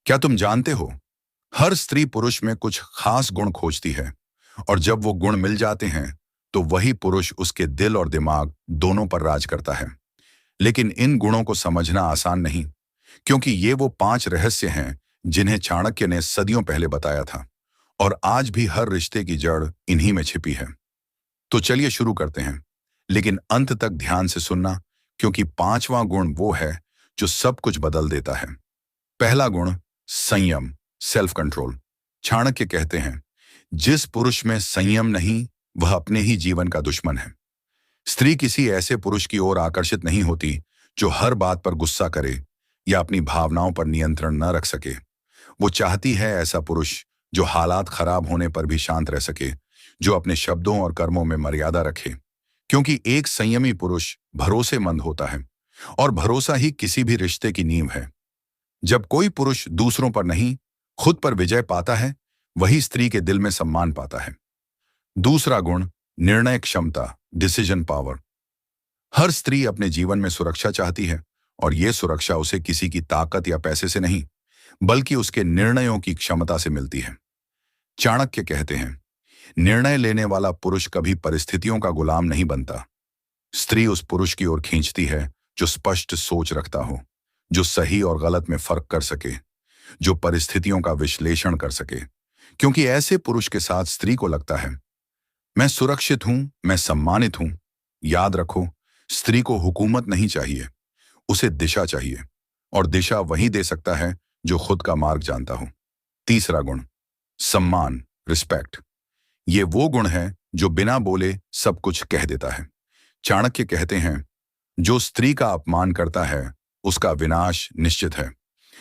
क्या तुम जानते हो, हर स्त्री पुरुष में कुछ खास गुण खोजती है, और जब वो गुण मिल जाते हैं तो वही पुरुष उसके दिल और दिमाग दोनों पर राज करता है। लेकिन इन गुणों को समझना आसान नहीं, क्योंकि ये वो 5 रहस्य हैं जिन्हें चाणक्य ने सदियों पहले बताया था, और आज भी हर रिश्ते की जड़ इन्हीं में छिपी है। तो चलिए शुरू करते हैं, लेकिन अंत तक ध्यान से सुनना, क्योंकि 5वां गुण वो है जो सब कुछ बदल देता है। पहला गुण, संयम, सेल्फ कंट्रोल। चाणक्य कहते हैं, जिस पुरुष में संयम नहीं, वह अपने ही जीवन का दुश्मन है। स्त्री किसी ऐसे पुरुष की ओर आकर्षित नहीं होती जो हर बात पर गुस्सा करे या अपनी भावनाओं पर नियंत्रण न रख सके। वो चाहती है ऐसा पुरुष जो हालात खराब होने पर भी शांत रह सके, जो अपने शब्दों और कर्मों में मर्यादा रखे। क्योंकि एक संयमी पुरुष भरोसेमंद होता है, और भरोसा ही किसी भी रिश्ते की नींव है। जब कोई पुरुष दूसरों पर नहीं, खुद पर विजय पाता है, वही स्त्री के दिल में सम्मान पाता है। दूसरा गुण, निर्णय क्षमता, डिसीजन पावर। हर स्त्री अपने जीवन में सुरक्षा चाहती है, और यह सुरक्षा उसे किसी की ताकत या पैसे से नहीं, बल्कि उसके निर्णयों की क्षमता से मिलती है। चाणक्य कहते हैं, निर्णय लेने वाला पुरुष कभी परिस्थितियों का गुलाम नहीं बनता। स्त्री उस पुरुष की ओर खींचती है जो स्पष्ट सोच रखता हो, जो सही और गलत में फर्क कर सके, जो परिस्थितियों का विश्लेषण कर सके। क्योंकि ऐसे पुरुष के साथ स्त्री को लगता है, मैं सुरक्षित हूं, मैं सम्मानित हूं। याद रखो, स्त्री को हुकूमत नहीं चाहिए, उसे दिशा चाहिए, और दिशा वही दे सकता है जो खुद का मार्ग जानता हो। तीसरा गुण, सम्मान, रिस्पेक्ट। ये वो गुण है जो बिना बोले सब कुछ कह देता है। चाणक्य कहते हैं, जो स्त्री का अपमान करता है उसका विनाश निश्चित है।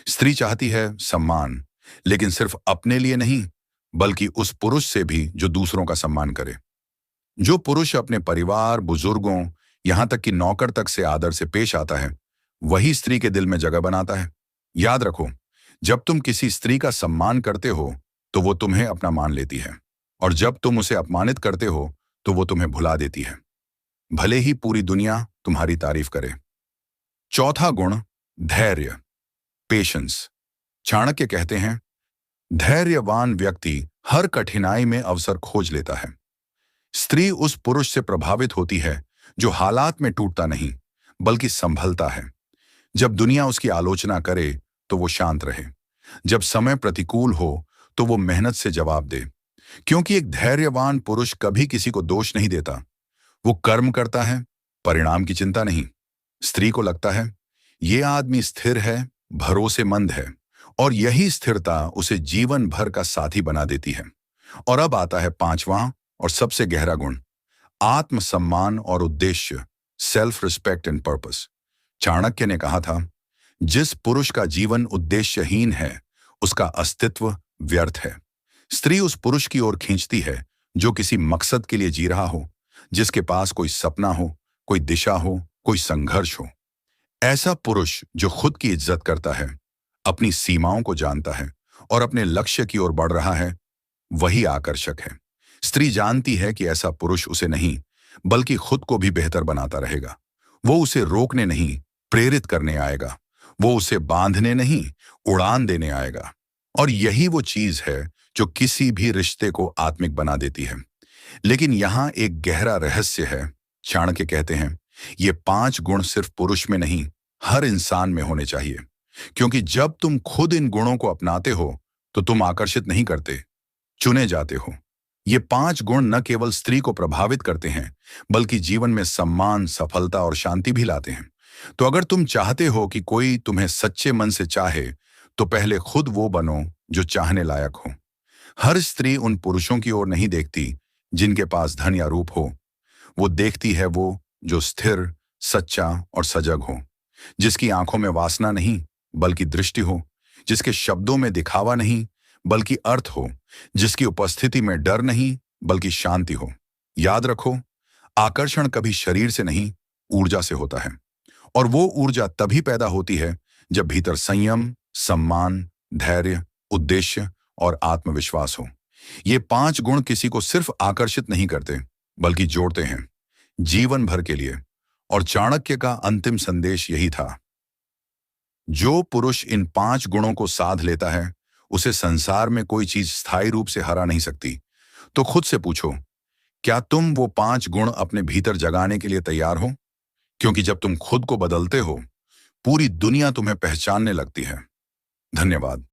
स्त्री चाहती है सम्मान, लेकिन सिर्फ अपने लिए नहीं, बल्कि उस पुरुष से भी जो दूसरों का सम्मान करे। जो पुरुष अपने परिवार, बुजुर्गों, यहां तक कि नौकर तक से आदर से पेश आता है, वही स्त्री के दिल में जगह बनाता है। याद रखो, जब तुम किसी स्त्री का सम्मान करते हो तो वो तुम्हें अपना मान लेती है, और जब तुम उसे अपमानित करते हो तो वो तुम्हें भुला देती है, भले ही पूरी दुनिया तुम्हारी तारीफ करे। चौथा गुण, धैर्य, पेशेंस। चाणक्य कहते हैं, धैर्यवान व्यक्ति हर कठिनाई में अवसर खोज लेता है। स्त्री उस पुरुष से प्रभावित होती है जो हालात में टूटता नहीं, बल्कि संभलता है। जब दुनिया उसकी आलोचना करे तो वो शांत रहे, जब समय प्रतिकूल हो तो वो मेहनत से जवाब दे। क्योंकि एक धैर्यवान पुरुष कभी किसी को दोष नहीं देता, वो कर्म करता है, परिणाम की चिंता नहीं। स्त्री को लगता है, ये आदमी स्थिर है, भरोसेमंद है, और यही स्थिरता उसे जीवन भर का साथी बना देती है। और अब आता है 5वां और सबसे गहरा गुण, आत्मसम्मान और उद्देश्य, self respect and purpose. Chanakya ने कहा था, जिस पुरुष का जीवन उद्देश्यहीन है, उसका अस्तित्व व्यर्थ है। स्त्री उस पुरुष की ओर खींचती है जो किसी मकसद के लिए जी रहा हो, जिसके पास कोई सपना हो, कोई दिशा हो, कोई संघर्ष हो। ऐसा पुरुष जो खुद की इज्जत करता है, अपनी सीमाओं को जानता है, और अपने लक्ष्य की ओर बढ़ रहा है, वही आकर्षक है। स्त्री जानती है कि ऐसा पुरुष उसे नहीं, बल्कि खुद को भी बेहतर बनाता रहेगा। वो उसे रोकने नहीं, प्रेरित करने आएगा। वो उसे बांधने नहीं, उड़ान देने आएगा। और यही वो चीज है जो किसी भी रिश्ते को आत्मिक बना देती है। लेकिन यहां एक गहरा रहस्य है। चाणक्य कहते हैं, ये 5 गुण सिर्फ पुरुष में नहीं, हर इंसान में होने चाहिए। क्योंकि जब तुम खुद इन गुणों को अपनाते हो तो तुम आकर्षित नहीं करते, चुने जाते हो। ये 5 गुण न केवल स्त्री को प्रभावित करते हैं, बल्कि जीवन में सम्मान, सफलता और शांति भी लाते हैं। तो अगर तुम चाहते हो कि कोई तुम्हें सच्चे मन से चाहे, तो पहले खुद वो बनो जो चाहने लायक हो। हर स्त्री उन पुरुषों की ओर नहीं देखती जिनके पास धन या रूप हो। वो देखती है वो जो स्थिर, सच्चा और सजग हो, जिसकी आंखों में वासना नहीं, बल्कि दृष्टि हो, जिसके शब्दों में दिखावा नहीं, बल्कि अर्थ हो, जिसकी उपस्थिति में डर नहीं, बल्कि शांति हो। याद रखो, आकर्षण कभी शरीर से नहीं, ऊर्जा से होता है। और वो ऊर्जा तभी पैदा होती है जब भीतर संयम, सम्मान, धैर्य, उद्देश्य और आत्मविश्वास हो। ये 5 गुण किसी को सिर्फ आकर्षित नहीं करते, बल्कि जोड़ते हैं जीवन भर के लिए। और चाणक्य का अंतिम संदेश यही था। जो पुरुष इन 5 गुणों को साध लेता है, उसे संसार में कोई चीज स्थायी रूप से हरा नहीं सकती। तो खुद से पूछो, क्या तुम वो 5 गुण अपने भीतर जगाने के लिए तैयार हो? क्योंकि जब तुम खुद को बदलते हो, पूरी दुनिया तुम्हें पहचानने लगती है। धन्यवाद।